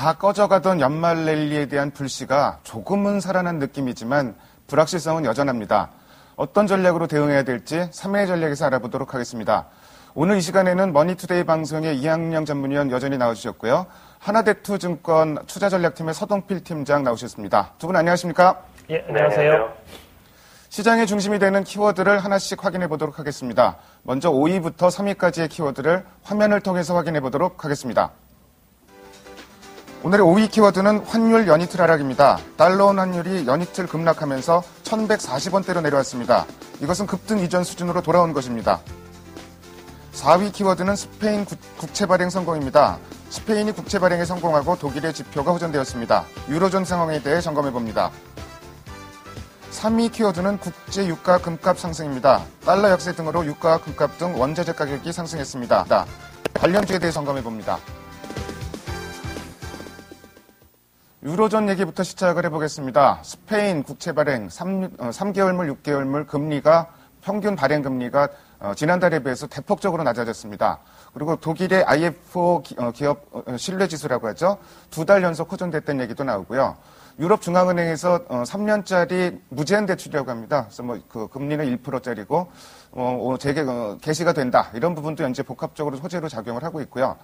다 꺼져가던 연말 랠리에 대한 불씨가 조금은 살아난 느낌이지만 불확실성은 여전합니다. 어떤 전략으로 대응해야 될지 3회 전략에서 알아보도록 하겠습니다. 오늘 이 시간에는 머니투데이 방송의 이학영 전문위원 여전히 나와주셨고요. 하나대투증권 투자전략팀의 서동필 팀장 나오셨습니다. 두 분 안녕하십니까? 예, 안녕하세요. 시장의 중심이 되는 키워드를 하나씩 확인해 보도록 하겠습니다. 먼저 5위부터 3위까지의 키워드를 화면을 통해서 확인해 보도록 하겠습니다. 오늘의 5위 키워드는 환율 연이틀 하락입니다. 달러원 환율이 연이틀 급락하면서 1140원대로 내려왔습니다. 이것은 급등 이전 수준으로 돌아온 것입니다. 4위 키워드는 스페인 국채 발행 성공입니다. 스페인이 국채 발행에 성공하고 독일의 지표가 호전되었습니다. 유로존 상황에 대해 점검해 봅니다. 3위 키워드는 국제 유가 금값 상승입니다. 달러 약세 등으로 유가와 금값 등 원자재 가격이 상승했습니다. 관련주에 대해 점검해 봅니다. 유로존 얘기부터 시작을 해보겠습니다. 스페인 국채 발행 3개월물, 6개월물 금리가 평균 발행 금리가 지난달에 비해서 대폭적으로 낮아졌습니다. 그리고 독일의 IFO 기업 신뢰지수라고 하죠. 2달 연속 호전됐다는 얘기도 나오고요. 유럽 중앙은행에서 3년짜리 무제한 대출이라고 합니다. 그래서 그 금리는 1%짜리고 개시가 된다. 이런 부분도 현재 복합적으로 호재로 작용을 하고 있고요.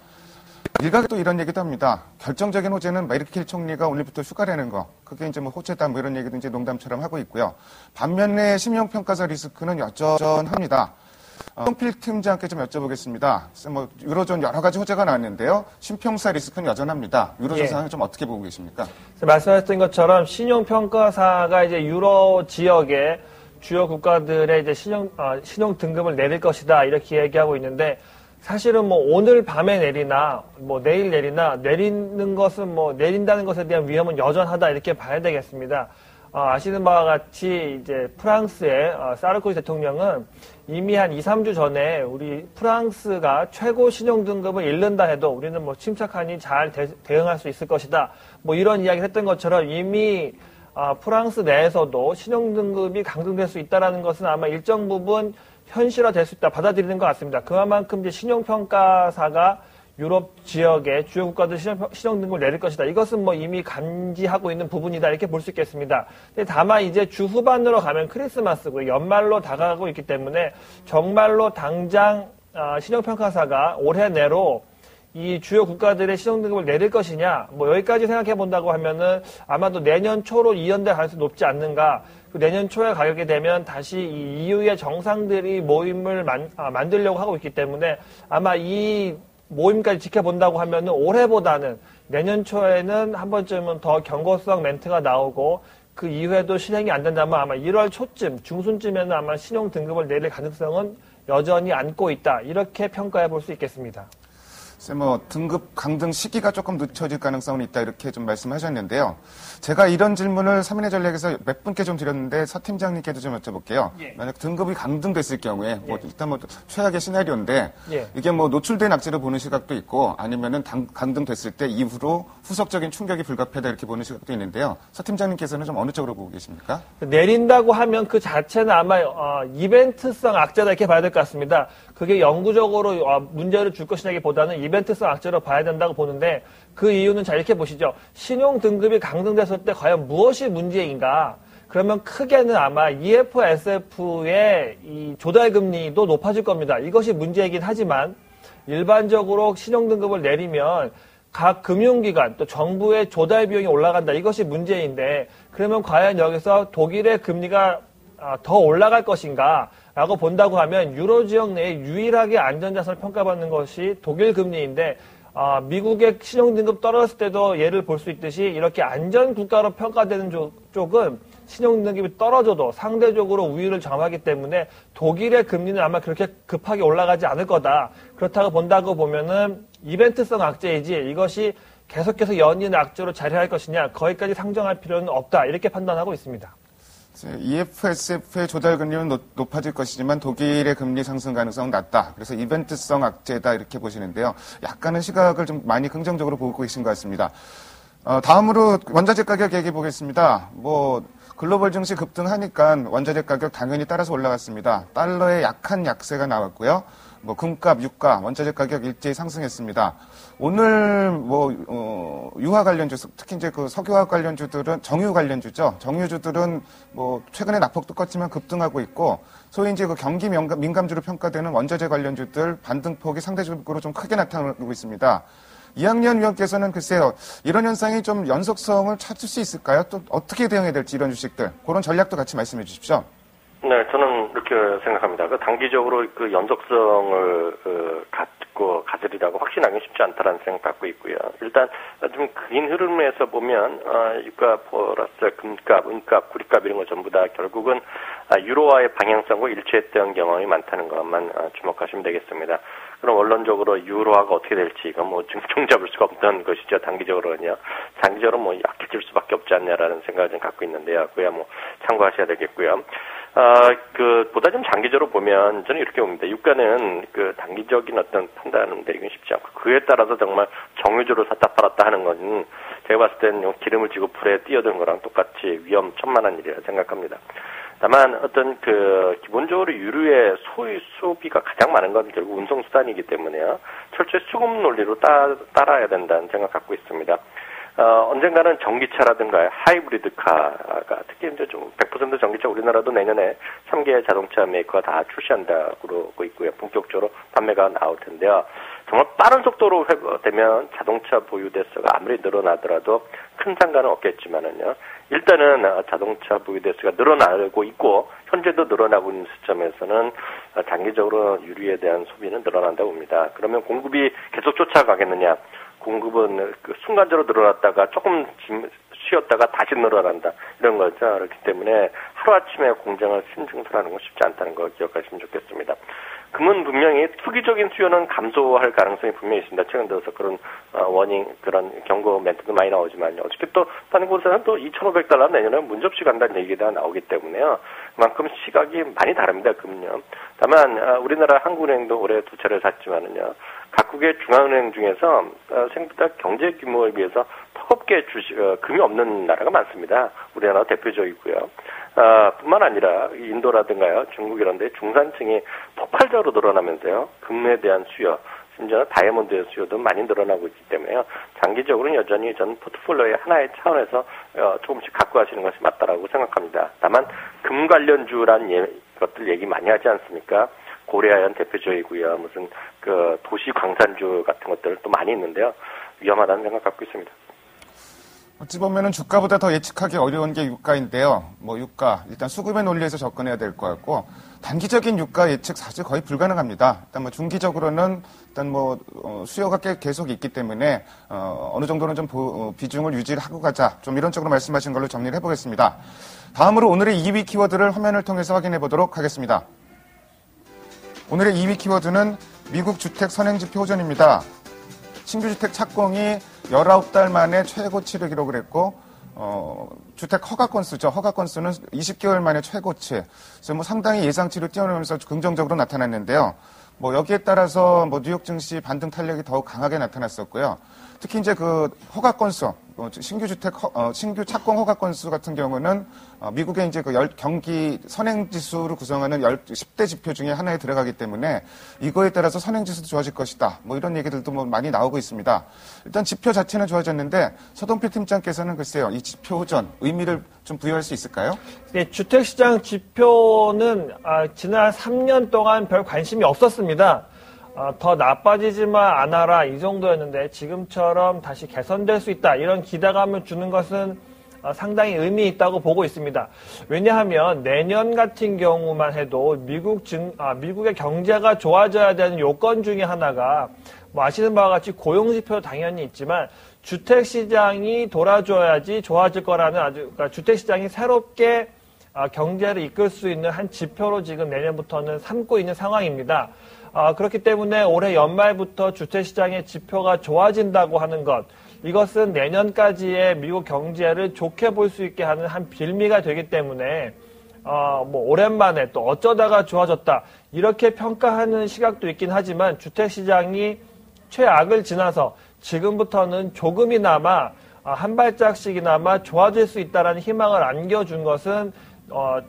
일각에 또 이런 얘기도 합니다. 결정적인 호재는 메르켈 총리가 오늘부터 휴가라는 거. 그게 이제 호재다 이런 얘기도 이제 농담처럼 하고 있고요. 반면에 신용평가사 리스크는 여전합니다. 서동필 팀장께 좀 여쭤보겠습니다. 유로존 여러 가지 호재가 나왔는데요. 신평사 리스크는 여전합니다. 유로존 상황을 좀 어떻게 보고 계십니까? 말씀하셨던 것처럼 신용평가사가 이제 유로 지역의 주요 국가들의 이제 신용 등급을 내릴 것이다 이렇게 얘기하고 있는데 사실은 오늘 밤에 내리나 내일 내리나 내리는 것은 내린다는 것에 대한 위험은 여전하다 이렇게 봐야 되겠습니다. 아시는 바와 같이 이제 프랑스의 사르코지 대통령은 이미 한 2, 3주 전에 우리 프랑스가 최고 신용 등급을 잃는다 해도 우리는 침착하니 잘 대응할 수 있을 것이다. 이런 이야기를 했던 것처럼 이미 프랑스 내에서도 신용 등급이 강등될 수 있다라는 것은 아마 일정 부분 현실화될 수 있다 받아들이는 것 같습니다. 그만큼 이제 신용평가사가 유럽 지역의 주요 국가들 신용 등급을 내릴 것이다. 이것은 이미 감지하고 있는 부분이다. 이렇게 볼 수 있겠습니다. 근데 다만 이제 주 후반으로 가면 크리스마스고 연말로 다가가고 있기 때문에 정말로 당장 신용평가사가 올해 내로 이 주요 국가들의 신용 등급을 내릴 것이냐, 여기까지 생각해 본다고 하면은 아마도 내년 초로 이연될 가능성이 높지 않는가. 내년 초에 가게 되면 다시 이 EU의 정상들이 모임을 만들려고 하고 있기 때문에 아마 이 모임까지 지켜본다고 하면은 올해보다는 내년 초에는 한 번쯤은 더 경고성 멘트가 나오고 그 이후에도 실행이 안 된다면 아마 1월 초쯤, 중순쯤에는 아마 신용 등급을 내릴 가능성은 여전히 안고 있다. 이렇게 평가해 볼 수 있겠습니다. 등급 강등 시기가 조금 늦춰질 가능성은 있다 이렇게 좀 말씀하셨는데요. 제가 이런 질문을 3인의 전략에서 몇 분께 좀 드렸는데 서 팀장님께도 좀 여쭤볼게요. 만약 등급이 강등됐을 경우에 일단 최악의 시나리오인데 이게 노출된 악재로 보는 시각도 있고 아니면은 강등됐을 때 이후로 후속적인 충격이 불가피하다 이렇게 보는 시각도 있는데요. 서 팀장님께서는 좀 어느 쪽으로 보고 계십니까? 내린다고 하면 그 자체는 아마 이벤트성 악재다 이렇게 봐야 될 것 같습니다. 그게 영구적으로 문제를 줄 것이냐기보다는 이벤트성 악재로 봐야 된다고 보는데 그 이유는 자 이렇게 보시죠. 신용 등급이 강등됐을 때 과연 무엇이 문제인가? 그러면 크게는 아마 EFSF의 이 조달 금리도 높아질 겁니다. 이것이 문제이긴 하지만 일반적으로 신용 등급을 내리면 각 금융기관 또 정부의 조달 비용이 올라간다. 이것이 문제인데 그러면 과연 여기서 독일의 금리가 더 올라갈 것인가? 라고 본다고 하면 유로 지역 내에 유일하게 안전자산을 평가받는 것이 독일 금리인데 미국의 신용등급 떨어졌을 때도 예를 볼 수 있듯이 이렇게 안전국가로 평가되는 쪽은 신용등급이 떨어져도 상대적으로 우위를 점하기 때문에 독일의 금리는 아마 그렇게 급하게 올라가지 않을 거다. 그렇다고 본다고 보면은 이벤트성 악재이지 이것이 계속해서 연이은 악재로 자리할 것이냐 거기까지 상정할 필요는 없다. 이렇게 판단하고 있습니다. EFSF의 조달 금리는 높아질 것이지만 독일의 금리 상승 가능성은 낮다. 그래서 이벤트성 악재다 이렇게 보시는데요. 약간은 시각을 좀 많이 긍정적으로 보고 계신 것 같습니다. 다음으로 원자재 가격 얘기해 보겠습니다. 글로벌 증시 급등하니까 원자재 가격 당연히 따라서 올라갔습니다. 달러의 약한 약세가 나왔고요. 뭐 금값, 유가, 원자재 가격 일제히 상승했습니다. 오늘 유화 관련주, 특히 이제 그 석유화학 관련주들은 정유 관련주죠. 정유주들은 뭐 최근에 낙폭도 컸지만 급등하고 있고, 소위 이제 그 경기 민감주로 평가되는 원자재 관련주들 반등폭이 상대적으로 좀 크게 나타나고 있습니다. 이학년 위원께서는 글쎄요, 이런 현상이 좀 연속성을 찾을 수 있을까요? 또 어떻게 대응해야 될지 이런 주식들, 그런 전략도 같이 말씀해 주십시오. 네, 저는 이렇게 생각합니다. 단기적으로 그 연속성을 가지리라고 확신하기 쉽지 않다라는 생각 갖고 있고요. 일단 좀 긴 흐름에서 보면 유가 플러스 금값, 은값, 구리값 이런 거 전부 다 결국은 유로화의 방향성과 일치했던 경험이 많다는 것만 주목하시면 되겠습니다. 그럼 원론적으로 유로화가 어떻게 될지 이건 뭐 종잡을 수가 없는 것이죠. 단기적으로는요. 장기적으로 뭐 약해질 수밖에 없지 않냐라는 생각을 좀 갖고 있는데요. 그야 뭐 참고하셔야 되겠고요. 보다 좀 장기적으로 보면 저는 이렇게 봅니다. 유가는 그 단기적인 어떤 판단은 내리기 쉽지 않고 그에 따라서 정말 정유주로 샀다 팔았다 하는 건 제가 봤을 때는 기름을 지고 불에 뛰어든 거랑 똑같이 위험천만한 일이라 생각합니다. 다만 어떤 기본적으로 유류의 소비가 가장 많은 건 결국 운송수단이기 때문에요. 철저히 수급 논리로 따라야 된다는 생각 갖고 있습니다. 언젠가는 전기차라든가 하이브리드카가 특히 이제 좀 100% 전기차 우리나라도 내년에 3개 자동차 메이커가 다 출시한다고 그러고 있고요. 본격적으로 판매가 나올 텐데요. 정말 빠른 속도로 회복되면 자동차 보유 대수가 아무리 늘어나더라도 큰 상관은 없겠지만은요. 일단은 자동차 보유 대수가 늘어나고 있고 현재도 늘어나고 있는 시점에서는 단기적으로 유류에 대한 소비는 늘어난다고 봅니다. 그러면 공급이 계속 쫓아가겠느냐? 공급은 순간적으로 늘어났다가 조금 쉬었다가 다시 늘어난다. 이런 거죠. 그렇기 때문에 하루아침에 공장을 신증설하는 건 쉽지 않다는 거 기억하시면 좋겠습니다. 금은 분명히 투기적인 수요는 감소할 가능성이 분명히 있습니다. 최근 들어서 그런 그런 경고 멘트도 많이 나오지만요. 어떻게 또 다른 곳에서는 또 2,500달러 내년에 문접시 간다는 얘기가 나오기 때문에요. 그만큼 시각이 많이 다릅니다. 금은요. 다만 우리나라 한국은행도 올해 2차례 샀지만은요. 각국의 중앙은행 중에서 생각보다 경제 규모에 비해서 턱없게 금이 없는 나라가 많습니다. 우리나라 대표적이고요. 뿐만 아니라 인도라든가요, 중국 이런 데 중산층이 폭발적으로 늘어나면서요. 금에 대한 수요, 심지어는 다이아몬드의 수요도 많이 늘어나고 있기 때문에요. 장기적으로는 여전히 전 포트폴리오의 하나의 차원에서 조금씩 갖고 가시는 것이 맞다라고 생각합니다. 다만 금 관련주란 것들 얘기 많이 하지 않습니까? 고려아연 대표적이고요. 무슨 도시 광산주 같은 것들 또 많이 있는데요. 위험하다는 생각 갖고 있습니다. 어찌 보면은 주가보다 더 예측하기 어려운 게 유가인데요. 유가 일단 수급의 논리에서 접근해야 될 것 같고 단기적인 유가 예측 사실 거의 불가능합니다. 일단 중기적으로는 일단 수요가 계속 있기 때문에 어느 정도는 좀 비중을 유지하고 가자. 좀 이런 쪽으로 말씀하신 걸로 정리를 해보겠습니다. 다음으로 오늘의 2위 키워드를 화면을 통해서 확인해 보도록 하겠습니다. 오늘의 2위 키워드는 미국 주택 선행지표 호전입니다. 신규주택 착공이 19달 만에 최고치를 기록을 했고, 주택 허가 건수죠. 허가 건수는 20개월 만에 최고치. 그래서 상당히 예상치를 뛰어넘으면서 긍정적으로 나타났는데요. 여기에 따라서 뉴욕 증시 반등 탄력이 더욱 강하게 나타났었고요. 특히 이제 허가 건수, 신규 착공 허가 건수 같은 경우는 미국의 이제 경기 선행지수를 구성하는 10대 지표 중에 하나에 들어가기 때문에 이거에 따라서 선행지수도 좋아질 것이다. 이런 얘기들도 많이 나오고 있습니다. 일단 지표 자체는 좋아졌는데 서동필 팀장께서는 글쎄요, 이 지표 호전 의미를 좀 부여할 수 있을까요? 네, 주택시장 지표는 지난 3년 동안 별 관심이 없었습니다. 더 나빠지지만 않아라 이 정도였는데 지금처럼 다시 개선될 수 있다 이런 기대감을 주는 것은 상당히 의미 있다고 보고 있습니다. 왜냐하면 내년 같은 경우만 해도 미국의 경제가 좋아져야 되는 요건 중에 하나가 아시는 바와 같이 고용지표 당연히 있지만 주택시장이 돌아줘야지 좋아질 거라는 그러니까 주택시장이 새롭게 경제를 이끌 수 있는 한 지표로 지금 내년부터는 삼고 있는 상황입니다. 그렇기 때문에 올해 연말부터 주택시장의 지표가 좋아진다고 하는 것, 이것은 내년까지의 미국 경제를 좋게 볼 수 있게 하는 한 빌미가 되기 때문에 오랜만에 또 어쩌다가 좋아졌다 이렇게 평가하는 시각도 있긴 하지만 주택시장이 최악을 지나서 지금부터는 조금이나마 한 발짝씩이나마 좋아질 수 있다라는 희망을 안겨준 것은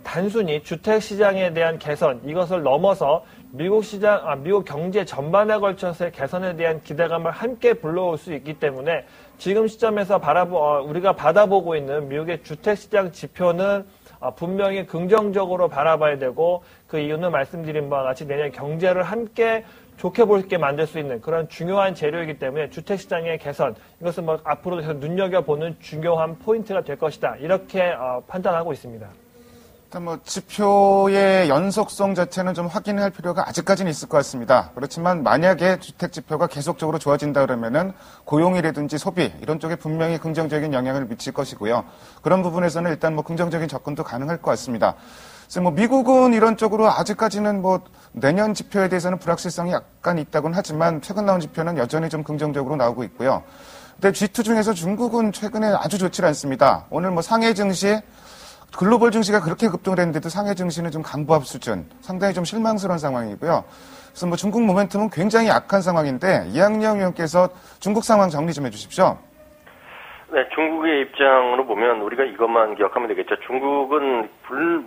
단순히 주택 시장에 대한 개선 이것을 넘어서 미국 경제 전반에 걸쳐서의 개선에 대한 기대감을 함께 불러올 수 있기 때문에 지금 시점에서 우리가 받아보고 있는 미국의 주택 시장 지표는 분명히 긍정적으로 바라봐야 되고 그 이유는 말씀드린 바와 같이 내년 경제를 함께 좋게 볼 수 있게 만들 수 있는 그런 중요한 재료이기 때문에 주택시장의 개선 이것은 앞으로 계속 눈여겨보는 중요한 포인트가 될 것이다 이렇게 판단하고 있습니다. 일단 지표의 연속성 자체는 좀 확인할 필요가 아직까지는 있을 것 같습니다. 그렇지만 만약에 주택 지표가 계속적으로 좋아진다 그러면은 고용이라든지 소비 이런 쪽에 분명히 긍정적인 영향을 미칠 것이고요. 그런 부분에서는 일단 긍정적인 접근도 가능할 것 같습니다. 그래서 미국은 이런 쪽으로 아직까지는 내년 지표에 대해서는 불확실성이 약간 있다고는 하지만 최근 나온 지표는 여전히 좀 긍정적으로 나오고 있고요. 근데 G2 중에서 중국은 최근에 아주 좋지 않습니다. 오늘 상해 증시 글로벌 증시가 그렇게 급등을 했는데도 상해 증시는 좀 강보합 수준, 상당히 좀 실망스러운 상황이고요. 그래서 중국 모멘텀은 굉장히 약한 상황인데 이학영 의원께서 중국 상황 정리 좀 해주십시오. 네, 중국의 입장으로 보면 우리가 이것만 기억하면 되겠죠. 중국은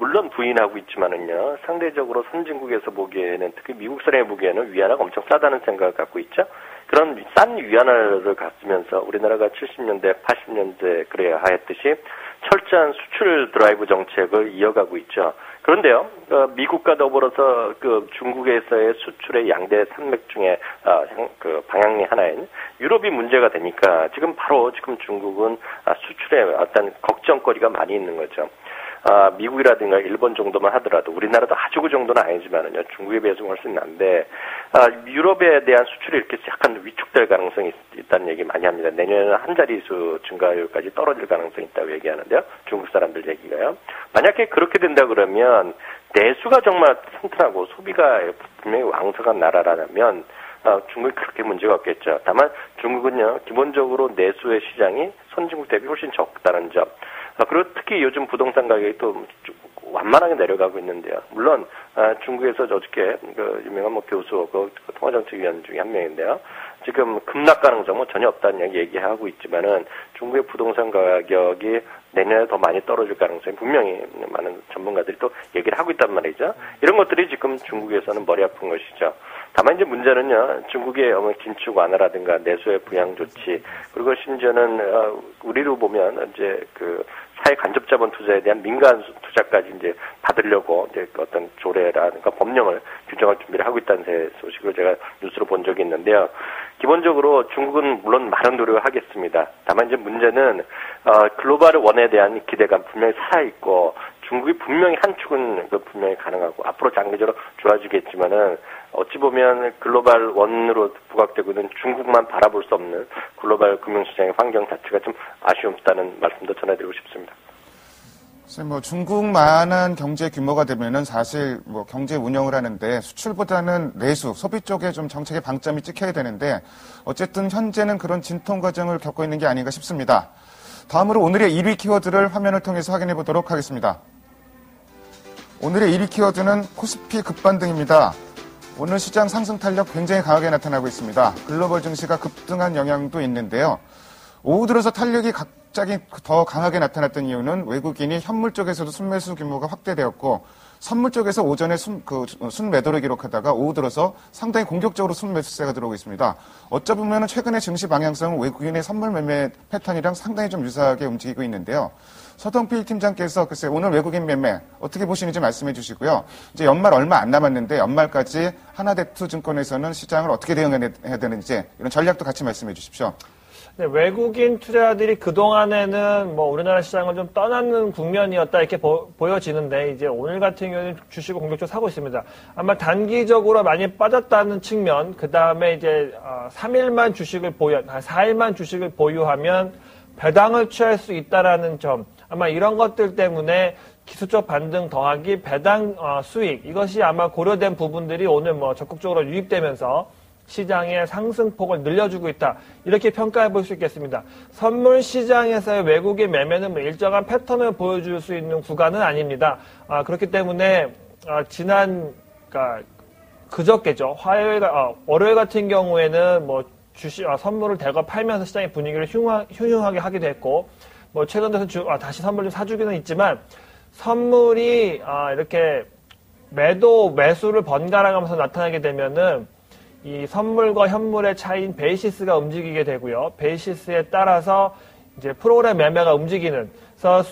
물론 부인하고 있지만은요, 상대적으로 선진국에서 보기에는 특히 미국 사람이 보기에는 위안화가 엄청 싸다는 생각을 갖고 있죠. 그런 싼 위안화를 갖으면서 우리나라가 70년대, 80년대 그래야 하였듯이 철저한 수출 드라이브 정책을 이어가고 있죠. 그런데요, 미국과 더불어서 중국에서의 수출의 양대 산맥 중에 방향이 하나인 유럽이 문제가 되니까 지금 중국은 수출에 어떤 걱정거리가 많이 있는 거죠. 미국이라든가 일본 정도만 하더라도 우리나라도 아주 그 정도는 아니지만은요, 중국에 비해서 훨씬 난데, 유럽에 대한 수출이 이렇게 약간 위축될 가능성이 있다는 얘기 많이 합니다. 내년에는 한 자릿수 증가율까지 떨어질 가능성이 있다고 얘기하는데요. 중국 사람들 얘기가요. 만약에 그렇게 된다 그러면 내수가 정말 튼튼하고 소비가 분명히 왕성한 나라라면 중국이 그렇게 문제가 없겠죠. 다만 중국은요, 기본적으로 내수의 시장이 선진국 대비 훨씬 적다는 점. 그리고 특히 요즘 부동산 가격이 또 완만하게 내려가고 있는데요. 물론 중국에서 어저께 유명한 교수, 통화정책위원 중에 한 명인데요. 지금 급락 가능성은 전혀 없다는 얘기하고 있지만은 중국의 부동산 가격이 내년에 더 많이 떨어질 가능성이 분명히 많은 전문가들이 또 얘기를 하고 있단 말이죠. 이런 것들이 지금 중국에서는 머리 아픈 것이죠. 다만 이제 문제는요, 중국의 긴축 완화라든가 내수의 부양 조치, 그리고 심지어는 우리로 보면 이제 사회 간접 자본 투자에 대한 민간 투자까지 이제 받으려고 이제 어떤 조례라든가 법령을 규정할 준비를 하고 있다는 소식을 제가 뉴스로 본 적이 있는데요. 기본적으로 중국은 물론 많은 노력을 하겠습니다. 다만 이제 문제는 글로벌 원에 대한 기대감 분명히 살아있고, 중국이 분명히 한 축은 분명히 가능하고 앞으로 장기적으로 좋아지겠지만은 어찌 보면 글로벌 원으로 부각되고 있는 중국만 바라볼 수 없는 글로벌 금융시장의 환경 자체가 좀 아쉬움다는 말씀도 전해드리고 싶습니다. 중국만한 경제 규모가 되면은 사실 경제 운영을 하는데 수출보다는 내수, 소비 쪽에 좀 정책의 방점이 찍혀야 되는데 어쨌든 현재는 그런 진통 과정을 겪고 있는 게 아닌가 싶습니다. 다음으로 오늘의 1위 키워드를 화면을 통해서 확인해 보도록 하겠습니다. 오늘의 1위 키워드는 코스피 급반등입니다. 오늘 시장 상승 탄력 굉장히 강하게 나타나고 있습니다. 글로벌 증시가 급등한 영향도 있는데요. 오후 들어서 탄력이 갑자기 더 강하게 나타났던 이유는 외국인이 현물 쪽에서도 순매수 규모가 확대되었고, 선물 쪽에서 오전에 순매도를 기록하다가 오후 들어서 상당히 공격적으로 순매수세가 들어오고 있습니다. 어쩌보면 최근의 증시 방향성은 외국인의 선물 매매 패턴이랑 상당히 좀 유사하게 움직이고 있는데요. 서동필 팀장께서 글쎄 오늘 외국인 매매 어떻게 보시는지 말씀해 주시고요. 이제 연말 얼마 안 남았는데 연말까지 하나대투증권에서는 시장을 어떻게 대응해야 되는지 이런 전략도 같이 말씀해 주십시오. 네, 외국인 투자자들이 그동안에는 우리나라 시장을 좀 떠나는 국면이었다 이렇게 보여지는데 이제 오늘 같은 경우는 주식을 공격적으로 사고 있습니다. 아마 단기적으로 많이 빠졌다는 측면, 그 다음에 이제 3일만 주식을 4일만 주식을 보유하면 배당을 취할 수 있다라는 점, 아마 이런 것들 때문에 기술적 반등 더하기 배당 수익, 이것이 아마 고려된 부분들이 오늘 적극적으로 유입되면서 시장의 상승폭을 늘려주고 있다, 이렇게 평가해 볼 수 있겠습니다. 선물 시장에서의 외국인 매매는 일정한 패턴을 보여줄 수 있는 구간은 아닙니다. 그렇기 때문에 그저께죠, 월요일 같은 경우에는 선물을 대거 팔면서 시장의 분위기를 흉흉하게 하기도 했고, 뭐 최근 들어서 다시 선물 좀 사주기는 있지만 선물이 이렇게 매수를 번갈아가면서 나타나게 되면은 이 선물과 현물의 차이인 베이시스가 움직이게 되고요. 베이시스에 따라서 이제 프로그램 매매가 움직이는, 그래서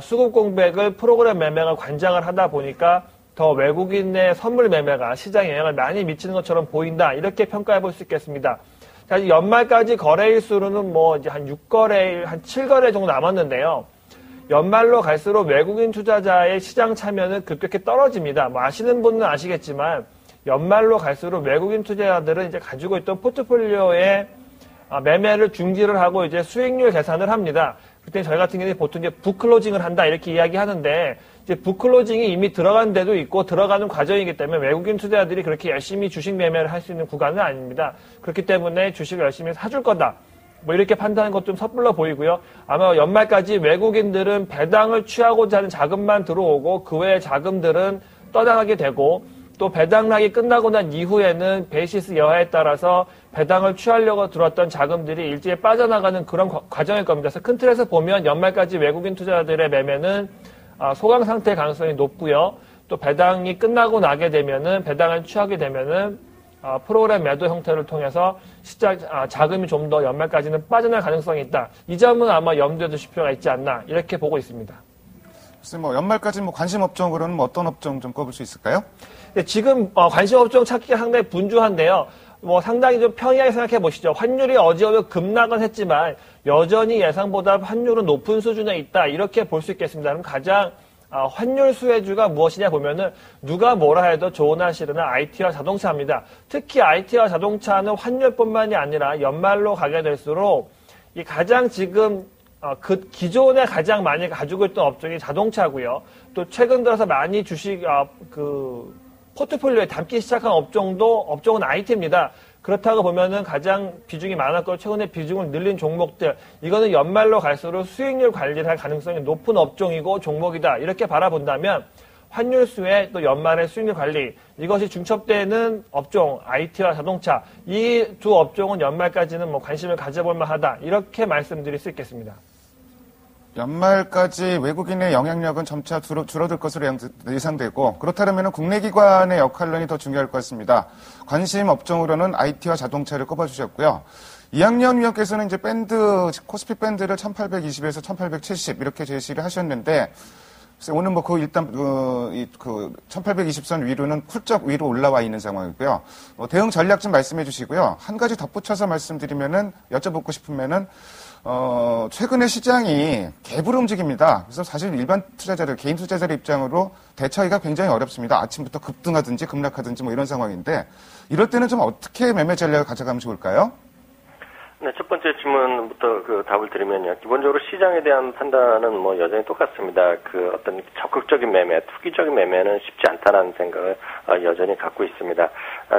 수급 공백을 프로그램 매매가 관장을 하다 보니까 더 외국인의 선물 매매가 시장에 영향을 많이 미치는 것처럼 보인다. 이렇게 평가해 볼 수 있겠습니다. 자, 연말까지 거래일 수로는 뭐 이제 한 6거래일, 한 7거래 정도 남았는데요. 연말로 갈수록 외국인 투자자의 시장 참여는 급격히 떨어집니다. 뭐 아시는 분은 아시겠지만 연말로 갈수록 외국인 투자자들은 이제 가지고 있던 포트폴리오에 매매를 중지를 하고 이제 수익률 계산을 합니다. 그때 저희 같은 경우는 보통 이제 북클로징을 한다 이렇게 이야기하는데, 이제 북클로징이 이미 들어간 데도 있고 들어가는 과정이기 때문에 외국인 투자자들이 그렇게 열심히 주식 매매를 할 수 있는 구간은 아닙니다. 그렇기 때문에 주식을 열심히 사줄 거다, 뭐 이렇게 판단하는 것 좀 섣불러 보이고요. 아마 연말까지 외국인들은 배당을 취하고자 하는 자금만 들어오고 그 외의 자금들은 떠나가게 되고, 또 배당락이 끝나고 난 이후에는 베이시스 여하에 따라서 배당을 취하려고 들어왔던 자금들이 일제히 빠져나가는 그런 과정일 겁니다. 그래서 큰 틀에서 보면 연말까지 외국인 투자자들의 매매는 소강 상태의 가능성이 높고요. 또 배당이 끝나고 나게 되면은, 배당을 취하게 되면은 프로그램 매도 형태를 통해서 자금이 좀 더 연말까지는 빠져날 가능성이 있다. 이 점은 아마 염두에 두실 필요가 있지 않나, 이렇게 보고 있습니다. 글쎄 뭐 연말까지 뭐 관심 업종으로는 뭐 어떤 업종 좀 꼽을 수 있을까요? 네, 지금 관심 업종 찾기가 상당히 분주한데요. 뭐 상당히 좀 평이하게 생각해 보시죠. 환율이 어제 급락은 했지만 여전히 예상보다 환율은 높은 수준에 있다, 이렇게 볼 수 있겠습니다. 그럼 가장 환율 수혜주가 무엇이냐 보면은 누가 뭐라 해도 좋으나 싫으나 IT와 자동차입니다. 특히 IT와 자동차는 환율뿐만이 아니라 연말로 가게 될수록 이 가장 지금 그 기존에 가장 많이 가지고 있던 업종이 자동차고요. 또 최근 들어서 많이 주식 포트폴리오에 담기 시작한 업종은 IT입니다. 그렇다고 보면은 가장 비중이 많았고 최근에 비중을 늘린 종목들, 이거는 연말로 갈수록 수익률 관리를 할 가능성이 높은 업종이고 종목이다, 이렇게 바라본다면 환율 수혜 또 연말의 수익률 관리, 이것이 중첩되는 업종 IT와 자동차, 이 두 업종은 연말까지는 뭐 관심을 가져볼 만하다, 이렇게 말씀드릴 수 있겠습니다. 연말까지 외국인의 영향력은 점차 줄어들 것으로 예상되고, 그렇다면 국내 기관의 역할론이 더 중요할 것 같습니다. 관심 업종으로는 IT와 자동차를 꼽아주셨고요. 이학년 위원께서는 이제 코스피 밴드를 1820에서 1870 이렇게 제시를 하셨는데, 오늘 뭐 일단 1820선 위로는 훌쩍 위로 올라와 있는 상황이고요. 대응 전략 좀 말씀해 주시고요. 한 가지 덧붙여서 말씀드리면은, 여쭤보고 싶으면은, 최근에 시장이 갭으로 움직입니다. 그래서 사실 일반 투자자들, 개인 투자자들 입장으로 대처하기가 굉장히 어렵습니다. 아침부터 급등하든지 급락하든지 뭐 이런 상황인데, 이럴 때는 좀 어떻게 매매 전략을 가져가면 좋을까요? 네, 첫 번째 질문부터 답을 드리면요. 기본적으로 시장에 대한 판단은 뭐 여전히 똑같습니다. 어떤 적극적인 매매, 투기적인 매매는 쉽지 않다는 생각을 여전히 갖고 있습니다.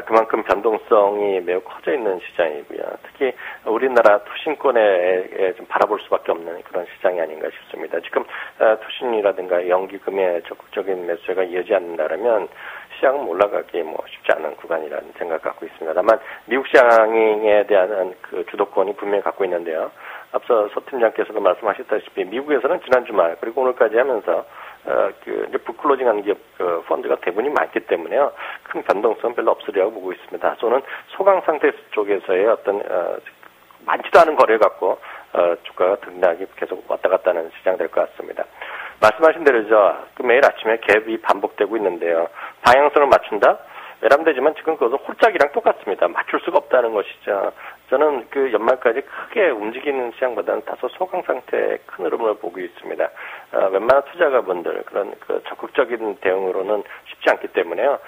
그만큼 변동성이 매우 커져 있는 시장이고요. 특히 우리나라 투신권에 좀 바라볼 수밖에 없는 그런 시장이 아닌가 싶습니다. 지금 투신이라든가 연기금의 적극적인 매수가 이어지지 않는다면 시장은 올라가기 쉽지 않은 구간이라는 생각을 갖고 있습니다. 다만 미국 시장에 대한 주도권이 분명히 갖고 있는데요. 앞서 서 팀장께서도 말씀하셨다시피 미국에서는 지난 주말 그리고 오늘까지 하면서 이제 북클로징한 기업 펀드가 대부분이 많기 때문에요. 큰 변동성은 별로 없으리라고 보고 있습니다. 저는 소강 상태 쪽에서의 어떤 많지도 않은 거래를 갖고 주가가 등락이 계속 왔다 갔다 하는 시장 될 것 같습니다. 말씀하신 대로죠. 매일 아침에 갭이 반복되고 있는데요. 방향성을 맞춘다? 외람되지만 지금 그것은 홀짝이랑 똑같습니다. 맞출 수가 없다는 것이죠. 저는 연말까지 크게 움직이는 시장보다는 다소 소강 상태의 큰 흐름을 보고 있습니다. 웬만한 투자가분들 그런 적극적인 대응으로는 쉽지 않기 때문에요.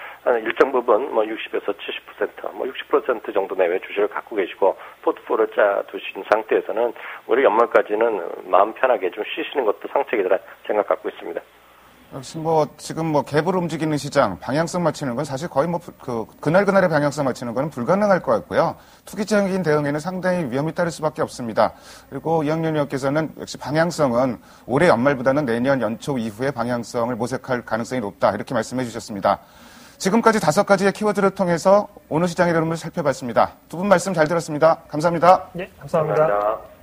일정 부분 60에서 70%, 60% 정도 내외 주식을 갖고 계시고 포트폴리오를 짜 두신 상태에서는 우리 연말까지는 마음 편하게 좀 쉬시는 것도 상책이라 생각 갖고 있습니다. 역시 지금 갭으로 움직이는 시장, 방향성 맞추는 건 사실 거의 그날그날의 방향성 맞추는 건 불가능할 것 같고요. 투기적인 대응에는 상당히 위험이 따를 수밖에 없습니다. 그리고 이학년 의원께서는 역시 방향성은 올해 연말보다는 내년 연초 이후에 방향성을 모색할 가능성이 높다, 이렇게 말씀해 주셨습니다. 지금까지 5가지의 키워드를 통해서 오늘 시장의 흐름을 살펴봤습니다. 두 분 말씀 잘 들었습니다. 감사합니다. 네, 감사합니다. 감사합니다.